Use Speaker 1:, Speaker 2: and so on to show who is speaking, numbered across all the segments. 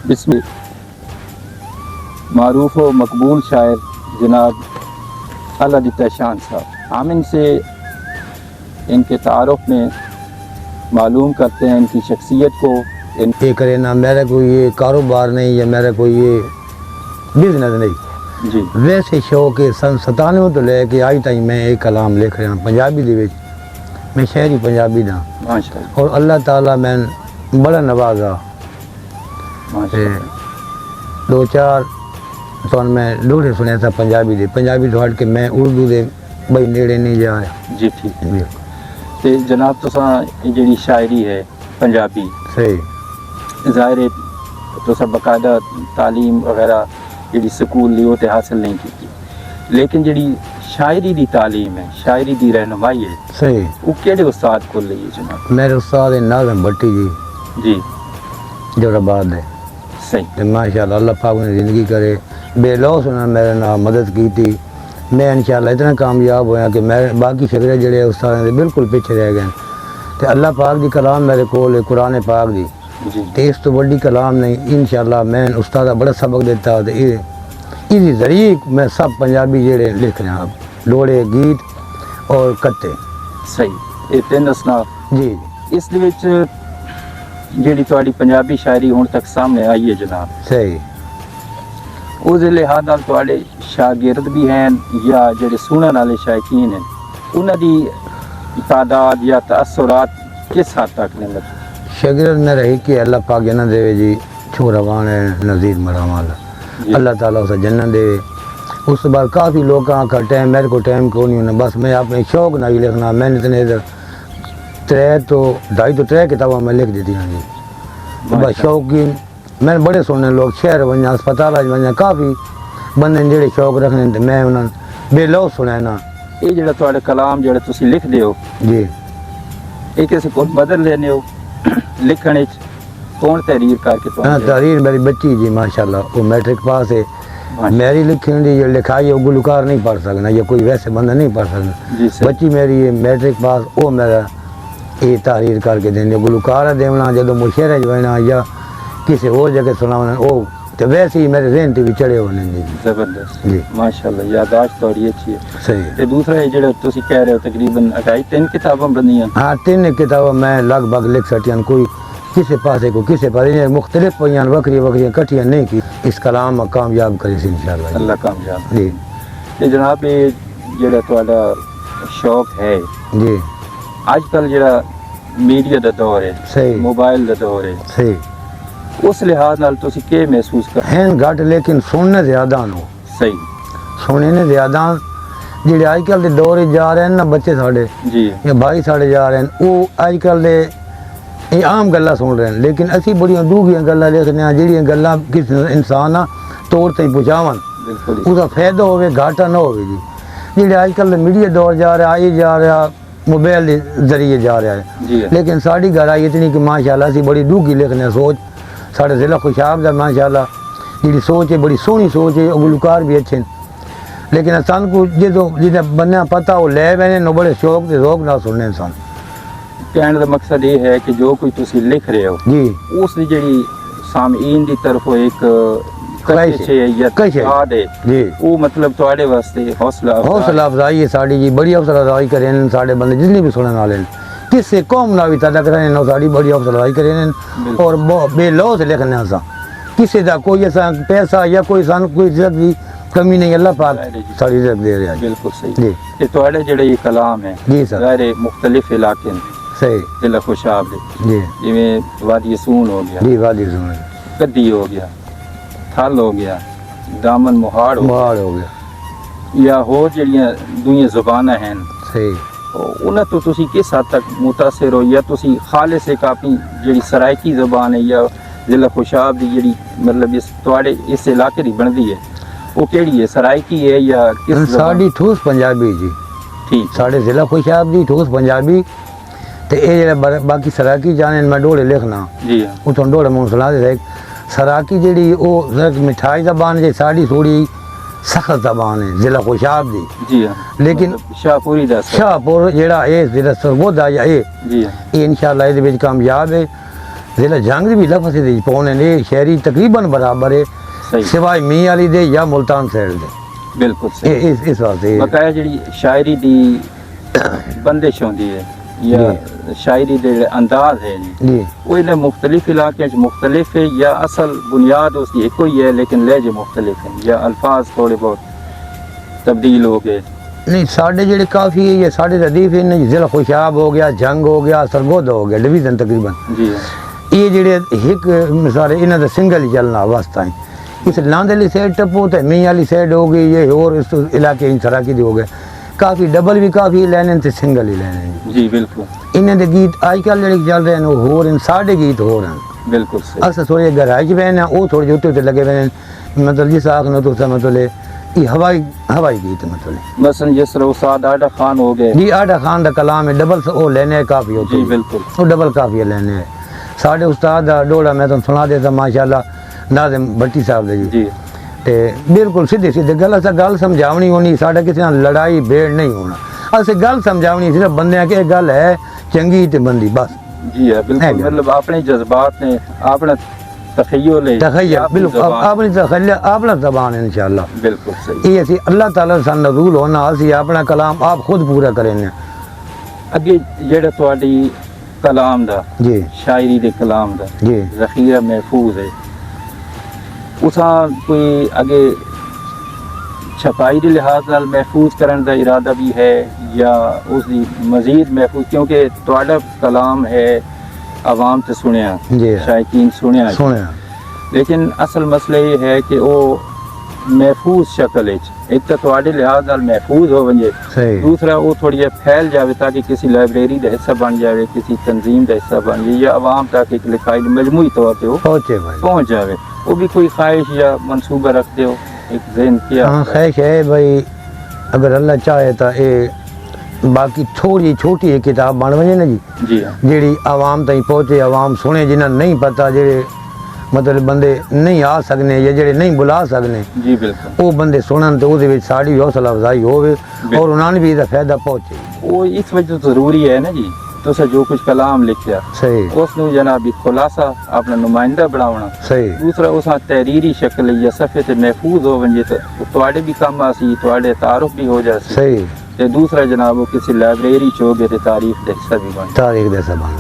Speaker 1: بسم معروف و مقبول شاعر جناب اللہ دیتا شان صاحب، ہم ان سے ان کے تعارف میں معلوم کرتے ہیں ان کی شخصیت کو۔
Speaker 2: یہ کرے نہ میرا کوئی یہ کاروبار نہیں یا میرا کوئی یہ بزنس نہیں
Speaker 1: جی
Speaker 2: ویسے شوق ہے۔ سن 97 تو لے کے آج تک میں ایک کلام لکھ رہا ہوں پنجابی دے وچ، میں شہری پنجابی دا
Speaker 1: ماشاء اللہ
Speaker 2: اور اللہ تعالیٰ میں بڑا نوازا۔
Speaker 1: ماشاء اللہ۔
Speaker 2: دو چار تو میں لوڑے سنیا تھا پنجابی تو ہٹ کے میں اردو دے بھائی نیڑے نہیں جا رہا۔
Speaker 1: جی ٹھیک ہے۔ تے جناب تساں جڑی شاعری ہے پنجابی،
Speaker 2: صحیح
Speaker 1: ظاہر ہے تساں باقاعدہ تعلیم وغیرہ جڑی سکول لی وہ تے حاصل نہیں کی، لیکن جڑی شاعری دی تعلیم ہے، شاعری دی رہنمائی ہے،
Speaker 2: صحیح
Speaker 1: وہ کیڑے استاد کو لئی ہے جناب؟
Speaker 2: میرے استاد ناظم بھٹی جی
Speaker 1: جی
Speaker 2: جو آباد ہے،
Speaker 1: صحیح
Speaker 2: ماشاءاللہ اللہ پاک نے زندگی کرے بے لوس انہوں نے میرے نام مدد کی تھی۔ میں انشاءاللہ اتنا کامیاب ہویا کہ میں باقی فکرے جڑے استاد نے بالکل پیچھے رہ گئے تے اللہ پاک دی کلام میرے کول ہے، قرآن پاک دی
Speaker 1: جی
Speaker 2: تے اس تو بڑی کلام نہیں۔ انشاءاللہ میں استاد بڑا سبق دیتا تے اس ذریعے میں سب پنجابی جڑے لکھ رہا ہوں، لوڑے گیت اور کتے۔
Speaker 1: صحیح، یہ تین اصناف
Speaker 2: جی
Speaker 1: اس دے وچ جڑی تہاڈی پنجابی شاعری ہن تک سامنے آئی ہے جناب،
Speaker 2: صحیح
Speaker 1: اس لحاظ نال تہاڈے شاگرد بھی ہیں یا جڑے سنن والے شائقین ہیں انہاں دی تعداد یا تاثرات کس حد تک نے مطلب؟
Speaker 2: شاگرد میں رہی کہ اللہ پاک جنت دے جی چھوڑا وان ہے نذیر مرامال
Speaker 1: جی۔
Speaker 2: اللہ تعالیٰ اسے جنت دے۔ اس بعد کافی لوگوں کا ٹائم میرے کو ٹائم کو نہیں ہونا، بس میں اپنے شوق نہ ہی لکھنا۔ میں نے اتنے ادھر 2.5 کتابیں میں لکھ دیتی ہیں جی، بس شوقین میں بڑے سونے لوگ شہر ونجا ہسپتال ونجا کافی بندے جڑے شوق رکھنے تے میں انہاں بے لو سنانا۔
Speaker 1: یہ جڑا تہاڈا کلام جڑا تسی لکھ دیو
Speaker 2: جی
Speaker 1: یہ کسی کو بدل لینے ہو لکھن وچ کون تحریر کر کے
Speaker 2: ہاں
Speaker 1: تہاڈے؟
Speaker 2: تحریر میری بچی جی ماشاءاللہ وہ میٹرک پاس ہے۔
Speaker 1: ماشاء
Speaker 2: میری لکھن دی جو لکھائی ہے وہ گلوکار نہیں پڑھ سکنا یا کوئی ویسے بندہ نہیں پڑھ سکنا۔
Speaker 1: جی سر
Speaker 2: بچی میری ہے میٹرک پاس، وہ میرا یہ تحریر کر کے دیں گلوکار دینا جدو مشہرے جانا یا کسی اور جگہ سنانا وہ تو ویسے ہی میرے ذہن تے بھی چڑھے ہونے جی۔
Speaker 1: زبردست
Speaker 2: جی
Speaker 1: ماشاءاللہ، یاداشت تہاڈی اچھی ہے۔
Speaker 2: صحیح
Speaker 1: تے دوسرا یہ جڑا تسی کہہ رہے ہو تقریباً 3 کتاباں بنیاں؟
Speaker 2: ہاں 3 کتابیں میں لگ بھگ لکھ سکتی ہوں، کوئی کسی پاسے کو کسی پاسے مختلف پڑھیاں وکری کٹھیاں نہیں کی۔ اس کلام میں کامیاب کری سی انشاءاللہ
Speaker 1: اللہ کامیاب۔
Speaker 2: جی
Speaker 1: تے جناب یہ جڑا تہاڈا شوق ہے
Speaker 2: جی
Speaker 1: اج کل جڑا میڈیا دا دور ہے،
Speaker 2: صحیح
Speaker 1: موبائل دا دور ہے،
Speaker 2: صحیح
Speaker 1: اس لحاظ نال تسی کیا محسوس کر؟
Speaker 2: ہیں گھٹ لیکن سننے زیادہ نو
Speaker 1: صحیح
Speaker 2: سننے نے زیادہ جڑے اج کل دے دور جا رہے ہیں نا بچے ساڈے
Speaker 1: جی
Speaker 2: یا بھائی ساڈے جا رہے ہیں وہ اج کل دے یہ عام گلاں سن رہے ہیں، لیکن اسی بڑیاں دوگیاں گلاں لکھنے ہیں جڑیاں گلاں کسی انسان آ طور تے پہنچاون
Speaker 1: بالکل
Speaker 2: اس کا فائدہ ہوے گھاٹا نہ ہوے جی۔ جڑے اج کل میڈیا دور جا رہا ہے جا رہا موبائل دے ذریعے جا رہا ہے،
Speaker 1: جی
Speaker 2: لیکن ساڑی گہرائی اتنی کہ ماشاءاللہ اسی بڑی ڈوگی لکھنے سوچ ساڑے ضلع خوشاب دا ماشاءاللہ جڑی سوچ ہے بڑی سونی سوچ ہے، گلوکار بھی اچھے ہیں، لیکن انسان کو جدو جنہیں بننا پتہ وہ لے بینے نو بڑے شوق دے ذوق نہ سننے انسان۔
Speaker 1: کہنے دا مقصد یہ ہے کہ جو کوئی تسی لکھ رہے ہو
Speaker 2: جی
Speaker 1: اس دی جڑی سامعین دی طرف ایک
Speaker 2: کشش
Speaker 1: کشش ہے یا
Speaker 2: کشش ہے۔
Speaker 1: یاد ہے
Speaker 2: جی
Speaker 1: وہ مطلب تہاڈے واسطے حوصلہ
Speaker 2: حوصلہ افزائی ہے ساڑی جی، بڑی حوصلہ افزائی کریں ساڑے بندے جتنے بھی سننے والے ہیں، کس سے قوم نہ بھی تعلق رہنے نو ساڑی بڑی حوصلہ افزائی کریں اور بے لو سے لکھنے ہیں کسی دا کوئی ایسا پیسہ یا کوئی سان کوئی عزت دی کمی نہیں، اللہ پاک ساڑی عزت دے رہا ہے
Speaker 1: بالکل صحیح۔
Speaker 2: جی
Speaker 1: کہ تہاڈے جڑے یہ کلام ہے
Speaker 2: جی سر
Speaker 1: غیر مختلف علاقے
Speaker 2: صحیح
Speaker 1: ضلع خوشاب دے
Speaker 2: جی
Speaker 1: جویں وادی سون ہو گیا،
Speaker 2: جی وادی سنے
Speaker 1: کدی ہو گیا، تھل ہو گیا، دامن مہاڑ ہو
Speaker 2: مہاڑ ہو گیا
Speaker 1: گیا، یا ہور جڑیاں دوئیاں زباناں ہیں
Speaker 2: صحیح
Speaker 1: انہاں تو تسی کس حد تک متاثر ہو، یا تسی خالص ایک اپنی جڑی سرائکی زبان ہے یا ضلع خوشاب دی جڑی مطلب اس تہاڈے اس علاقے دی بندی ہے وہ کیڑی ہے، سرائکی ہے یا کس زبان؟
Speaker 2: ساڑی ٹھوس پنجابی جی،
Speaker 1: ٹھیک
Speaker 2: ساڑے ضلع خوشاب دی ٹھوس پنجابی تے اے جڑا باقی سراکی جانے میں ڈوڑے لکھنا
Speaker 1: جی ہاں
Speaker 2: اتوں ڈوڑے مون سنا دے سراکی جڑی او مٹھائی زبان جی ساڑی تھوڑی سخت زبان ہے ضلع خوشاب دی،
Speaker 1: جی ہاں
Speaker 2: لیکن
Speaker 1: شاہ پوری دا سر
Speaker 2: شاہ پور جڑا اے ضلع سرگودا یا اے
Speaker 1: جی ہاں
Speaker 2: یہ انشاءاللہ اس وچ کامیاب ہے ضلع جھنگ بھی لفظ دی پونے نے شہری تقریباً برابر ہے
Speaker 1: صحیح
Speaker 2: سوائے می والی دے یا ملتان سائڈ دے
Speaker 1: بالکل صحیح
Speaker 2: اس واسطے
Speaker 1: بقایا جڑی شاعری دی بندش ہوندی ہے یا شاعری دے انداز ہے
Speaker 2: جی
Speaker 1: وہ انہیں مختلف علاقے مختلف ہے یا اصل بنیاد اس کی ایک ہی ہے لیکن لہجے مختلف ہیں یا الفاظ تھوڑے بہت تبدیل ہو گئے
Speaker 2: نہیں ساڈے جڑے کافی ہے یہ ساڈے ردیف ہیں ضلع خوشاب ہو گیا جنگ ہو گیا سرگودا ہو گیا ڈویژن تقریباً
Speaker 1: جی
Speaker 2: یہ جڑے ایک مثال انہاں دا سنگل ہی چلنا واسطہ ہیں اس لاندھ والی سائڈ ٹپو تو می والی سائڈ ہو گئی یہ اور اس علاقے ان سراکی دی ہو گئے کافی ڈبل بھی کافی لینے تے سنگل ہی لینے
Speaker 1: جی بالکل
Speaker 2: انہاں دے گیت آج کل جڑے چل رہے ہیں وہ ہو رہے ہیں ساڈے گیت ہو رہے ہیں
Speaker 1: بالکل صحیح
Speaker 2: اصل تھوڑے گہرائی چ پے ہیں وہ تھوڑے جے اتتے لگے ہوئے ہیں مطلب جس آخر تو مطلب یہ ہوائی گیت مطلب
Speaker 1: مثلا جس طرح استاد آڈا خان ہو گئے
Speaker 2: جی آڈا خان دا کلام ہے ڈبل وہ لینے ہے کافی ہوتے
Speaker 1: جی بالکل
Speaker 2: وہ ڈبل کافی لینے ہے ساڈے استاد دا ڈوڑا میں تمہیں سنا دیتا ماشاءاللہ ناظم بٹی صاحب دے
Speaker 1: جی
Speaker 2: تے بالکل سیدھی سیدھی گل اسا گل سمجھاونی ہونی ساڈا کسی نال لڑائی بھیڑ نہیں ہونا اسے گل سمجھاونی صرف بندیاں کہ گل ہے چنگی تے بندی بس
Speaker 1: جی ہے بالکل مطلب اپنے جذبات نے اپنا تخیل ہے
Speaker 2: تخیل بالکل اپنی تخیل اپنا زبان ہے انشاءاللہ
Speaker 1: بالکل صحیح
Speaker 2: یہ اسی اللہ تعالی سے نزول ہونا اسی اپنا کلام آپ خود پورا کریں
Speaker 1: اگے جڑا تواڈی کلام دا
Speaker 2: جی
Speaker 1: شاعری دے کلام دا
Speaker 2: جی
Speaker 1: ذخیرہ محفوظ ہے اساں کوئی اگے چھپائی دے لحاظ نال محفوظ کرن دا ارادہ بھی ہے یا اس دی مزید محفوظ کیونکہ تواڈا کلام ہے عوام تے سنیا
Speaker 2: جی
Speaker 1: شائقین سنیا
Speaker 2: سنیا
Speaker 1: لیکن اصل مسئلہ یہ ہے کہ وہ محفوظ شکل ہے ایک تو تواڈے لحاظ نال محفوظ ہو ونجے
Speaker 2: صحیح
Speaker 1: دوسرا وہ تھوڑی پھیل جاوے تاکہ کسی لائبریری کا حصہ بن جاوے کسی تنظیم کا حصہ بن جائے یا عوام تک ایک لکھائی مجموعی طور پہ وہ
Speaker 2: پہنچے بھائی
Speaker 1: پہنچ جاوے وہ بھی کوئی خواہش یا منصوبہ رکھتے ہو ایک ذہن کیا
Speaker 2: ہاں خواہش ہے بھائی اگر اللہ چاہے تو اے باقی تھوڑی چھوٹی ایک کتاب بن وجے نا جی
Speaker 1: جی ہاں
Speaker 2: جیڑی عوام تائیں پہنچے عوام سنے جنہاں نہیں پتہ جڑے مطلب بندے نہیں آ سکنے یا جڑے نہیں بلا سکنے
Speaker 1: جی بالکل
Speaker 2: وہ بندے سنن تو وہ ساری بھی حوصلہ افزائی ہوئے اور انہوں نے بھی یہ فائدہ پہنچے
Speaker 1: وہ اس وجہ تو ضروری ہے نا جی تو جو کچھ کلام لکھیا
Speaker 2: صحیح
Speaker 1: اس نو جناب خلاصہ اپنا نمائندہ بناونا
Speaker 2: صحیح
Speaker 1: دوسرا اس تحریری شکل یا صفحے تے محفوظ ہو ونجے تو تواڈے بھی کم آسی تواڈے تعارف بھی ہو جاسی
Speaker 2: صحیح
Speaker 1: تے دوسرا جناب وہ کسی لائبریری چوگے تے تاریخ دے حصہ بھی بن
Speaker 2: تاریخ دے سبان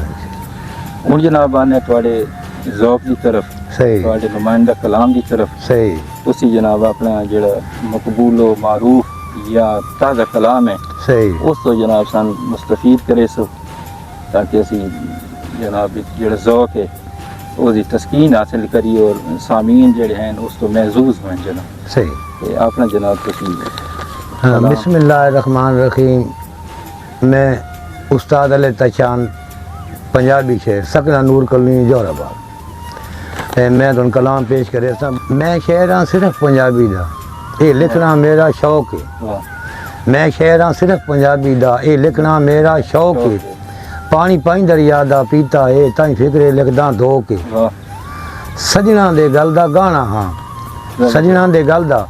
Speaker 1: ہن جناب آنے تواڈے ذوق دی طرف
Speaker 2: صحیح
Speaker 1: تواڈے نمائندہ کلام دی طرف
Speaker 2: صحیح
Speaker 1: اسی جناب اپنا جڑا مقبول و معروف یا تازہ کلام ہے
Speaker 2: صحیح
Speaker 1: اس تو جناب سان مستفید کرے سو تاکہ اسی جناب جڑا ذوق ہے وہ دی تسکین حاصل کری اور سامعین جڑے ہیں اس تو محظوظ ہوئیں جناب
Speaker 2: صحیح
Speaker 1: تے اپنا جناب تسلیم
Speaker 2: ہاں بسم اللہ الرحمن الرحیم میں استاد علی تشان پنجابی شعر سکنا نور کلونی جوہر آباد میں تو کلام پیش کرے سا میں شعر ہاں صرف پنجابی دا یہ لکھنا میرا شوق ہے میں شعر ہاں صرف پنجابی دا یہ لکھنا میرا شوق ہے پانی پائیں دریا دا پیتا ہے تائیں فکرے لکھداں دھو کے سجنا دے گل دا گانا ہاں سجنا دے گل دا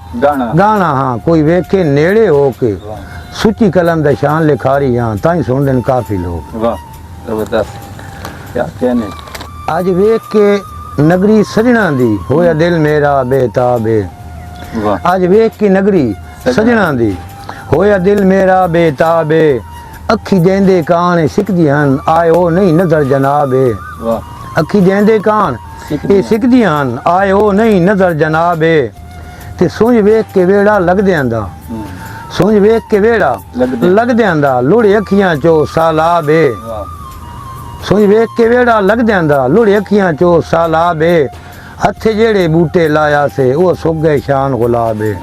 Speaker 2: گانا ہاں کوئی ویکھے نیڑے ہو کے سچی قلم دا شان لکھاری ہاں تائیں سن دن کافی لوگ
Speaker 1: واہ زبردست کیا کہنے
Speaker 2: اج ویکھ کے نگری سجنا دی ہویا دل میرا بے تاب ہے
Speaker 1: واہ
Speaker 2: اج ویکھ کے نگری سجنا دی ہویا دل میرا بے تاب ہے اکھی دیندے کان سکدی ہن آئے او نہیں نظر جناب ہے
Speaker 1: واہ
Speaker 2: اکھی دیندے کان یہ سکدی ہن آئے او نہیں نظر جناب ہے تے سونج ویکھ کے ویڑا لگ دیاندا سونج ویکھ کے ویڑا لگ دیاندا لوڑے اکھیاں چو سالاب ہے سونج ویکھ کے ویڑا لگ دیاندا لوڑے اکھیاں چو سالاب ہے ہتھے جیڑے بوٹے لایا سے وہ سک گئے شان غلاب ہے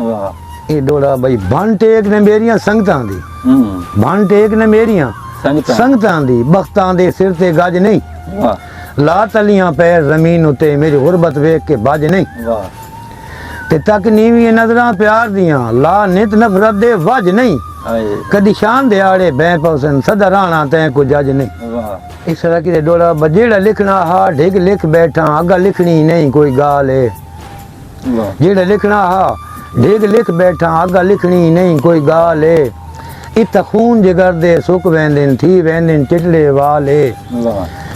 Speaker 2: یہ ڈوڑا بھائی بن ٹیک نے میریاں سنگتاں دی بن ٹیک نے میریاں سنگتاں دی بختاں دے سر تے گج نہیں لا تلیاں پیر زمین اتے میری غربت ویکھ کے بج نہیں تے تک نیویں نظراں پیار دیاں لا نت نفرت دے وج نہیں کدی شان دے آڑے بے پوسن صدر رانا تیں کو جج نہیں اس طرح کی ڈوڑا بجیڑا لکھنا ہا ڈھگ لکھ بیٹھا اگا لکھنی نہیں کوئی گال ہے جیڑا لکھنا ہا ڈھگ لکھ بیٹھا اگا لکھنی نہیں کوئی گال ہے ات خون جگر دے سک ویندن تھی ویندن چٹلے والے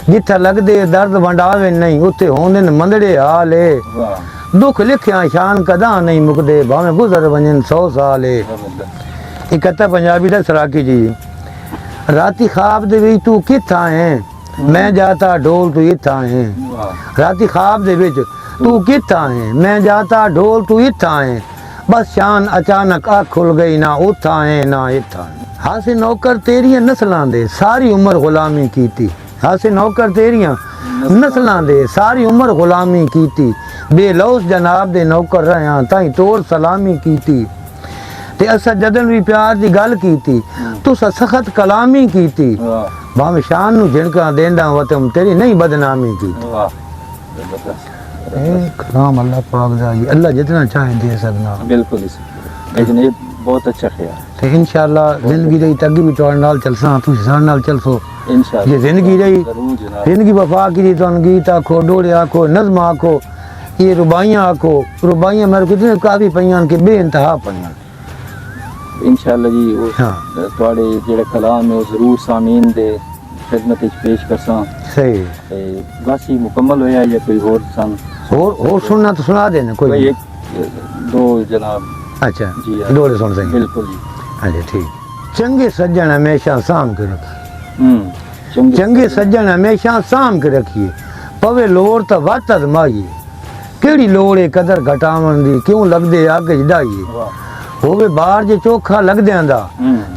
Speaker 2: جتھا لگدے درد ونڈاوے نہیں اتھے ہوندن مندڑے حالے
Speaker 1: واہ
Speaker 2: دکھ لکھیاں شان کداں نہیں مکدے بھاویں گزر ونجن 100 سالے
Speaker 1: زبردست
Speaker 2: اکتا پنجابی دا سراکی جی راتی خواب دے وچ تو کتھاں ہے میں جاتا ڈول تو اتھاں ہے
Speaker 1: واہ
Speaker 2: راتی خواب دے وچ تو کتھاں ہے میں جاتا ڈول تو اتھاں ہے بس شان اچانک آنکھ کھل گئی نہ اتھاں ہے نہ اتھاں ہے ہاسے نوکر تیریاں نسلاں دے ساری عمر غلامی کیتی ہاسے نوکر تیریاں نسلاں دے ساری عمر غلامی کیتی بے لوس جناب دے نوکر رہیاں تائیں توڑ سلامی کیتی تے اسا جدن بھی پیار دی گل کیتی تسا سخت کلامی کیتی
Speaker 1: واہ
Speaker 2: بھاویں شان نو جھنکاں دیندا وتم تیری نہیں بدنامی کیتی
Speaker 1: واہ زبردست
Speaker 2: کلام اللہ پاک دا جی اللہ جتنا چاہے دے سکنا
Speaker 1: بالکل اس لیکن یہ بہت اچھا خیال
Speaker 2: تے انشاءاللہ زندگی رہی تگی بھی تواڈے نال چلساں تسی ساڈے نال چلسو
Speaker 1: انشاءاللہ
Speaker 2: یہ زندگی رہی
Speaker 1: ضرور جناب
Speaker 2: زندگی وفا کی تن گیت آکھو ڈوڑے آکھو نظم آکھو یہ ربائیاں آکھو ربائیاں میرے کتنے کافی پئیاں کہ بے انتہا پئیاں
Speaker 1: انشاءاللہ جی وہ
Speaker 2: ہاں
Speaker 1: تواڈے جڑے کلام ہے وہ ضرور سامعین دے خدمت وچ پیش کرساں
Speaker 2: صحیح
Speaker 1: تے بس ہی مکمل ہویا یا کوئی اور سن
Speaker 2: اور سننا تو سنا دینا کوئی
Speaker 1: کوئی
Speaker 2: نہیں۔
Speaker 1: ایک دو جناب
Speaker 2: اچھا
Speaker 1: جی ہاں۔
Speaker 2: ڈوڑے سن سکیں
Speaker 1: بالکل جی
Speaker 2: ہاں جی ٹھیک چنگے سجن ہمیشہ سام کے رکھیے چنگے سجن ہمیشہ سام کے رکھیے پوے لوڑ تا وقت ازمائیے کیڑی لوڑ ہے قدر گھٹاون دی کیوں لگ دے اگ جدائیے
Speaker 1: واہ
Speaker 2: ہووے باہر جے چوکھا لگ دیاں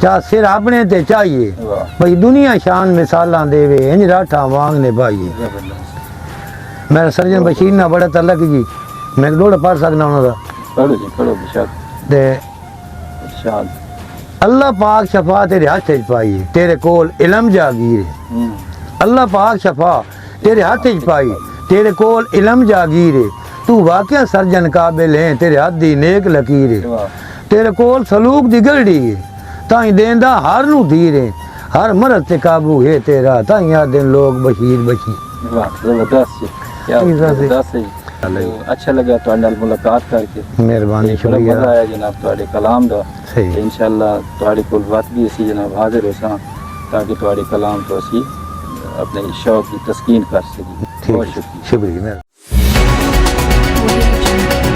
Speaker 2: چاہ سر اپنے تے چاہیے
Speaker 1: واہ
Speaker 2: بھئی دنیا شان مثالاں دے وے انج راٹھا وانگ نے بھائیے
Speaker 1: زبردست
Speaker 2: میرا سرجن بشیر نہ بڑا تعلق جی میں ڈوڑا پڑھ سکنا انہوں دا
Speaker 1: پڑھو جی پڑھو بشک
Speaker 2: تے
Speaker 1: ارشاد
Speaker 2: اللہ پاک شفا تیرے ہاتھ وچ پائی تیرے کول علم جاگیر اللہ پاک شفا تیرے ہاتھ وچ پائی تیرے کول علم جاگیر تو واقعہ سرجن قابل ہے تیرے ہاتھ دی نیک لکیر ہے
Speaker 1: واہ
Speaker 2: تیرے کول سلوک دی گلڑی ہے تائیں دیندا ہر نو دیر ہے ہر مرض تے قابو ہے تیرا تائیں آدن لوگ بشیر بشیر
Speaker 1: واہ زبردست جی کیا زبردست ہے جی اچھا لگا تواڈے نال ملاقات کر کے
Speaker 2: مہربانی
Speaker 1: بڑا مزہ
Speaker 2: شکریہ
Speaker 1: آیا جناب تواڈے کلام دا
Speaker 2: صحیح
Speaker 1: انشاءاللہ تواڈے کول وقت بھی اسی جناب حاضر ہوساں تاکہ تواڈے کلام تو اسی اپنے شوق کی تسکین کر سکیں
Speaker 2: ٹھیک
Speaker 1: بہت
Speaker 2: ہے
Speaker 1: شکریہ
Speaker 2: شکریہ مہربانی
Speaker 3: Audio Jungle.